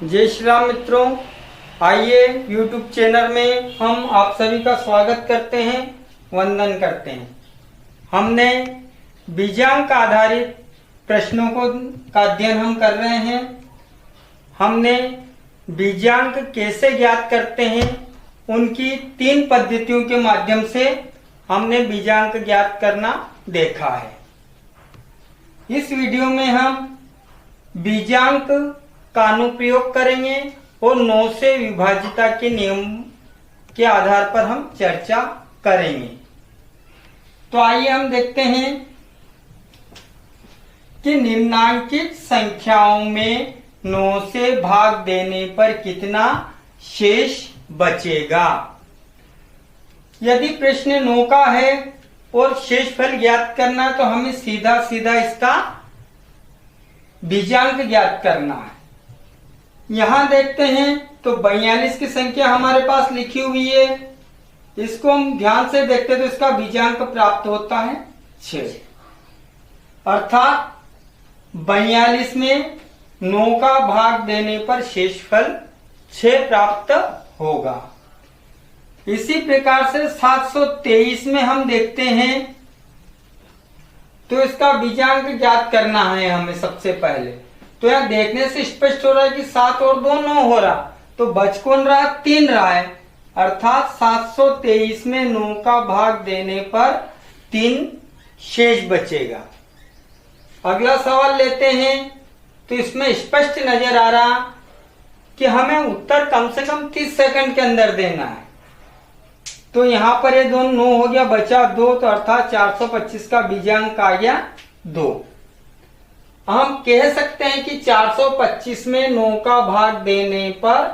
जय श्री राम मित्रों, आइए YouTube चैनल में हम आप सभी का स्वागत करते हैं, वंदन करते हैं। हमने बीजांक आधारित प्रश्नों का अध्ययन हम कर रहे हैं। हमने बीजांक कैसे ज्ञात करते हैं, उनकी 3 पद्धतियों के माध्यम से हमने बीजांक ज्ञात करना देखा है। इस वीडियो में हम बीजांक का अनुप्रयोग करेंगे और 9 से विभाज्यता के नियम के आधार पर हम चर्चा करेंगे। तो आइए हम देखते हैं कि निम्नांकित संख्याओं में 9 से भाग देने पर कितना शेष बचेगा। यदि प्रश्न 9 का है और शेषफल ज्ञात करना, तो हमें सीधा सीधा इसका बीजांक ज्ञात करना है। यहां देखते हैं तो 42 की संख्या हमारे पास लिखी हुई है। इसको हम ध्यान से देखते हैं तो इसका बीजांक प्राप्त होता है 6। अर्थात 42 में 9 का भाग देने पर शेषफल 6 प्राप्त होगा। इसी प्रकार से 723 में हम देखते हैं तो इसका बीजांक ज्ञात करना है हमें सबसे पहले। तो यहां देखने से स्पष्ट हो रहा है कि 7 और 2 9 हो रहा, तो बच कौन रहा, 3 रहा है। अर्थात 723 में 9 का भाग देने पर 3 शेष बचेगा। अगला सवाल लेते हैं तो इसमें स्पष्ट नजर आ रहा कि हमें उत्तर कम से कम 30 सेकंड के अंदर देना है। तो यहां पर ये 2 9 हो गया, बचा 2, तो अर्थात 425 का बीजांक आ गया 2। हम कह सकते हैं कि 425 में 9 का भाग देने पर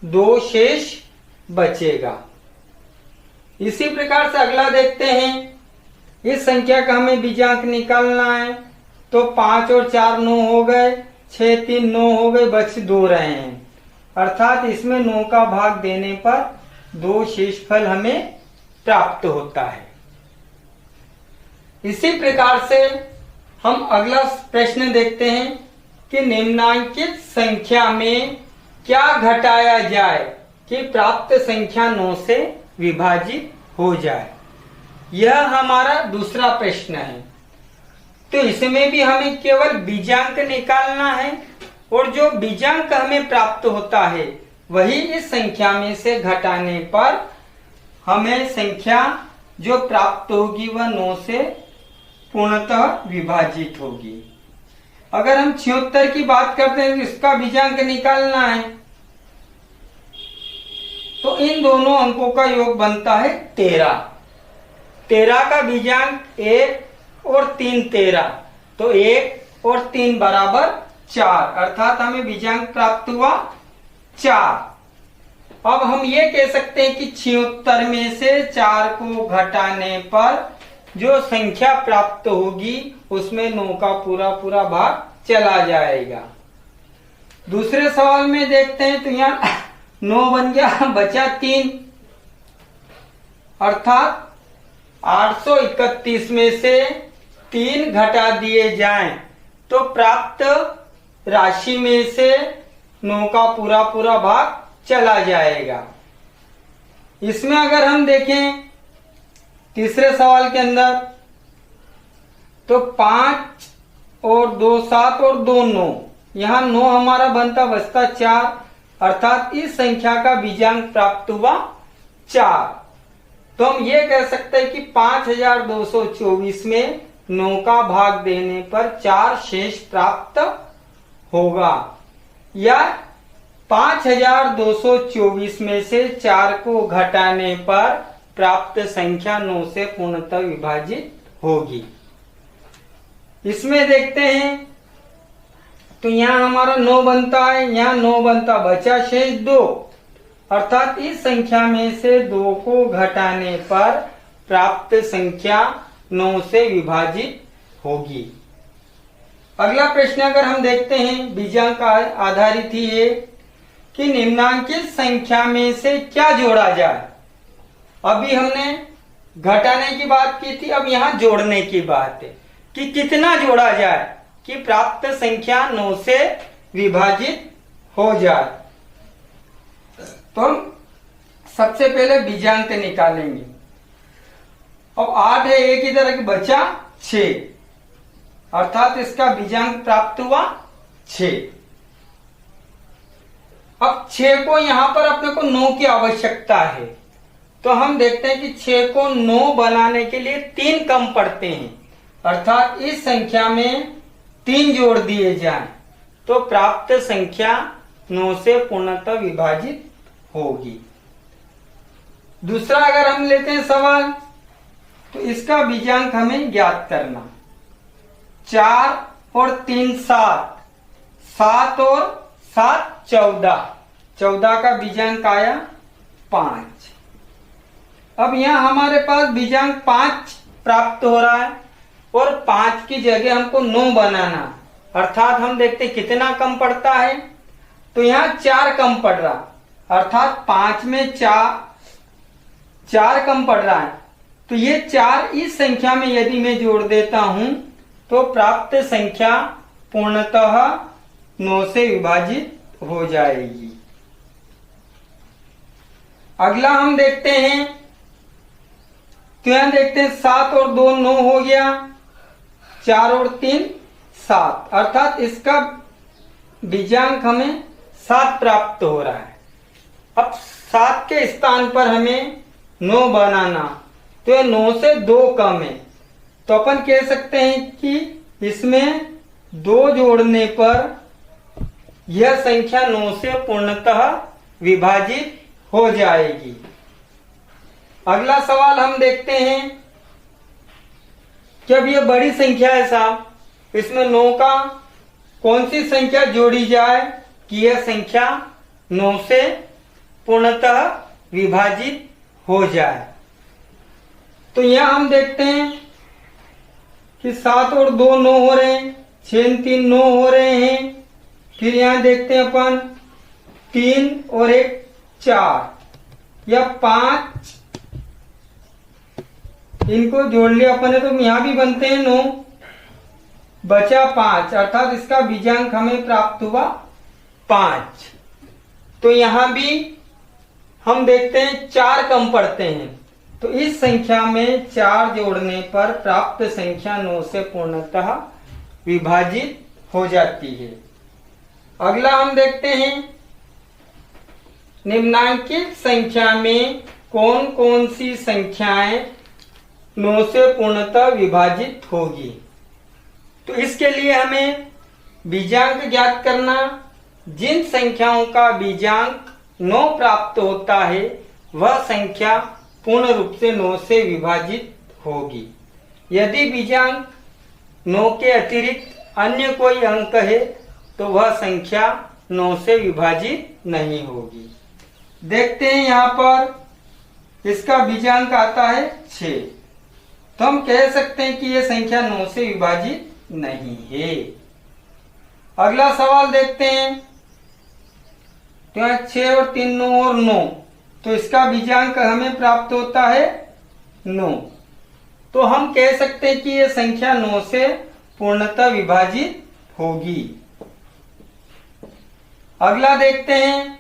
2 शेष बचेगा। इसी प्रकार से अगला देखते हैं। इस संख्या का हमें बीजांक निकालना है, तो 5 और 4 9 हो गए, 6 3 9 हो गए, बच 2 रहे हैं। अर्थात इसमें 9 का भाग देने पर 2 शेषफल हमें प्राप्त होता है। इसी प्रकार से हम अगला प्रश्न देखते हैं कि निम्नांकित संख्या में क्या घटाया जाए कि प्राप्त संख्या 9 से विभाजित हो जाए। यह हमारा दूसरा प्रश्न है। तो इसमें भी हमें केवल बीजांक निकालना है और जो बीजांक हमें प्राप्त होता है वही इस संख्या में से घटाने पर हमें संख्या जो प्राप्त होगी वह 9 से पूर्णतः विभाजित होगी। अगर हम 76 की बात करते हैं तो इसका बीजांक निकालना है, तो इन दोनों अंकों का योग बनता है 13। 13 का बीजांक 1 और 3 13, तो 1 और 3 बराबर 4। अर्थात हमें बीजांक प्राप्त हुआ 4। अब हम ये कह सकते हैं कि 76 में से 4 को घटाने पर जो संख्या प्राप्त होगी उसमें 9 का पूरा भाग चला जाएगा। दूसरे सवाल में देखते हैं तो यहाँ 9 बन गया, बचा 3। अर्थात 831 में से 3 घटा दिए जाएं तो प्राप्त राशि में से 9 का पूरा भाग चला जाएगा। इसमें अगर हम देखें तीसरे सवाल के अंदर तो 5 और 2 7 और 2 9, यहां 9 हमारा बनता बचता 4। अर्थात इस संख्या का बीजांक प्राप्त हुआ 4। तो हम ये कह सकते हैं कि 5224 में 9 का भाग देने पर 4 शेष प्राप्त होगा, या 5224 में से 4 को घटाने पर प्राप्त संख्या 9 से पूर्णतः विभाजित होगी। इसमें देखते हैं तो यहाँ हमारा 9 बनता है, यहाँ 9 बनता, बचा शेष 2। अर्थात इस संख्या में से 2 को घटाने पर प्राप्त संख्या 9 से विभाजित होगी। अगला प्रश्न अगर हम देखते हैं, बीजांक आधारित ही है कि निम्नांकित संख्या में से क्या जोड़ा जाए। अभी हमने घटाने की बात की थी, अब यहाँ जोड़ने की बात है कि कितना जोड़ा जाए कि प्राप्त संख्या 9 से विभाजित हो जाए। तो हम सबसे पहले बीजांक निकालेंगे। अब 8 है, एक इधर एक बचा 6, अर्थात इसका बीजांक प्राप्त हुआ 6। अब 6 को यहां पर अपने को 9 की आवश्यकता है, तो हम देखते हैं कि 6 को 9 बनाने के लिए 3 कम पड़ते हैं, अर्थात इस संख्या में 3 जोड़ दिए जाएं तो प्राप्त संख्या 9 से पूर्णतः विभाजित होगी। दूसरा अगर हम लेते हैं सवाल, तो इसका बीजांक हमें ज्ञात करना। 4 और 3 7, 7 और 7 14, 14 का बीजांक आया 5। अब यहां हमारे पास बीजांक 5 प्राप्त हो रहा है और 5 की जगह हमको 9 बनाना, अर्थात हम देखते कितना कम पड़ता है, तो यहाँ 4 कम पड़ रहा, अर्थात 5 में 4 कम पड़ रहा है। तो ये 4 इस संख्या में यदि मैं जोड़ देता हूं तो प्राप्त संख्या पूर्णतः 9 से विभाजित हो जाएगी। अगला हम देखते हैं, तो यहां देखते हैं 7 और 2 9 हो गया, 4 और 3 7, अर्थात इसका बीजांक हमें 7 प्राप्त हो रहा है। अब 7 के स्थान पर हमें 9 बनाना, तो यह 9 से 2 कम है, तो अपन कह सकते हैं कि इसमें 2 जोड़ने पर यह संख्या 9 से पूर्णतः विभाजित हो जाएगी। अगला सवाल हम देखते हैं कि अब यह बड़ी संख्या है साहब, इसमें 9 का कौन सी संख्या जोड़ी जाए कि यह संख्या 9 से पूर्णतः विभाजित हो जाए। तो यहां हम देखते हैं कि 7 और 2 9 हो रहे हैं, 6 3 9 हो रहे हैं, फिर यहां देखते हैं अपन 3 और 1 4 या 5, इनको जोड़ लिया अपन ने तो यहां भी बनते हैं 9, बचा 5, अर्थात इसका बीजांक हमें प्राप्त हुआ 5। तो यहां भी हम देखते हैं 4 कम पड़ते हैं, तो इस संख्या में 4 जोड़ने पर प्राप्त संख्या 9 से पूर्णतः विभाजित हो जाती है। अगला हम देखते हैं निम्नांकित संख्या में कौन कौन सी संख्याएं 9 से पूर्णतः विभाजित होगी। तो इसके लिए हमें बीजांक ज्ञात करना। जिन संख्याओं का बीजांक 9 प्राप्त होता है वह संख्या पूर्ण रूप से 9 से विभाजित होगी। यदि बीजांक 9 के अतिरिक्त अन्य कोई अंक है तो वह संख्या 9 से विभाजित नहीं होगी। देखते हैं यहाँ पर इसका बीजांक आता है 6, तो हम कह सकते हैं कि यह संख्या 9 से विभाजित नहीं है। अगला सवाल देखते हैं, तो यहाँ 6 और 3 9 और 9, तो इसका बीजांक हमें प्राप्त होता है 9, तो हम कह सकते हैं कि यह संख्या 9 से पूर्णतः विभाजित होगी। अगला देखते हैं,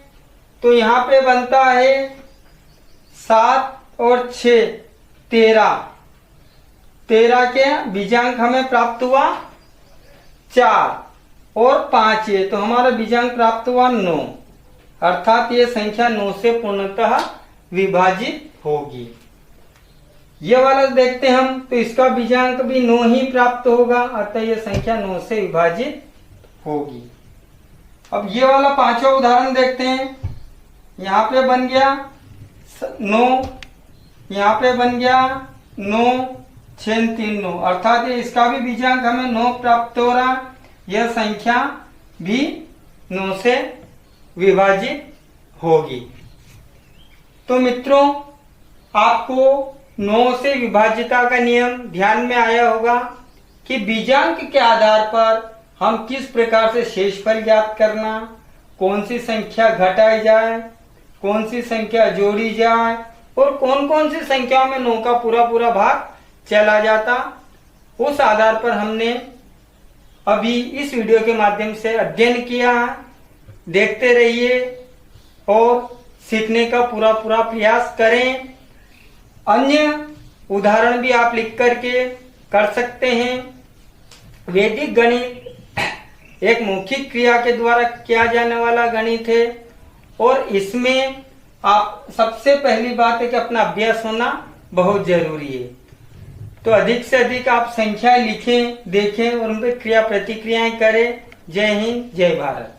तो यहाँ पे बनता है 7 और 6 13, 13 के बीजांक हमें प्राप्त हुआ 4 और 5 है, तो हमारा बीजांक प्राप्त हुआ 9, अर्थात ये संख्या 9 से पूर्णतः विभाजित होगी। ये वाला देखते हैं हम, तो इसका बीजांक भी 9 ही प्राप्त होगा, अतः यह संख्या 9 से विभाजित होगी। अब ये वाला 5वां उदाहरण देखते हैं, यहाँ पे बन गया 9, यहाँ पे बन गया 9 6 3 9, अर्थात इसका भी बीजांक हमें 9 प्राप्त हो रहा, यह संख्या भी 9 से विभाजित होगी। तो मित्रों, आपको 9 से विभाज्यता का नियम ध्यान में आया होगा कि बीजांक के आधार पर हम किस प्रकार से शेषफल ज्ञात करना, कौन सी संख्या घटाई जाए, कौन सी संख्या जोड़ी जाए और कौन कौन सी संख्याओं में 9 का पूरा पूरा भाग चला जाता, उस आधार पर हमने अभी इस वीडियो के माध्यम से अध्ययन किया। देखते रहिए और सीखने का पूरा पूरा प्रयास करें। अन्य उदाहरण भी आप लिख करके कर सकते हैं। वैदिक गणित एक मौखिक क्रिया के द्वारा किया जाने वाला गणित है और इसमें आप सबसे पहली बात है कि अपना अभ्यास होना बहुत जरूरी है। तो अधिक से अधिक आप संख्या लिखें, देखें और उन पर क्रिया प्रतिक्रियाएं करें। जय हिंद, जय भारत।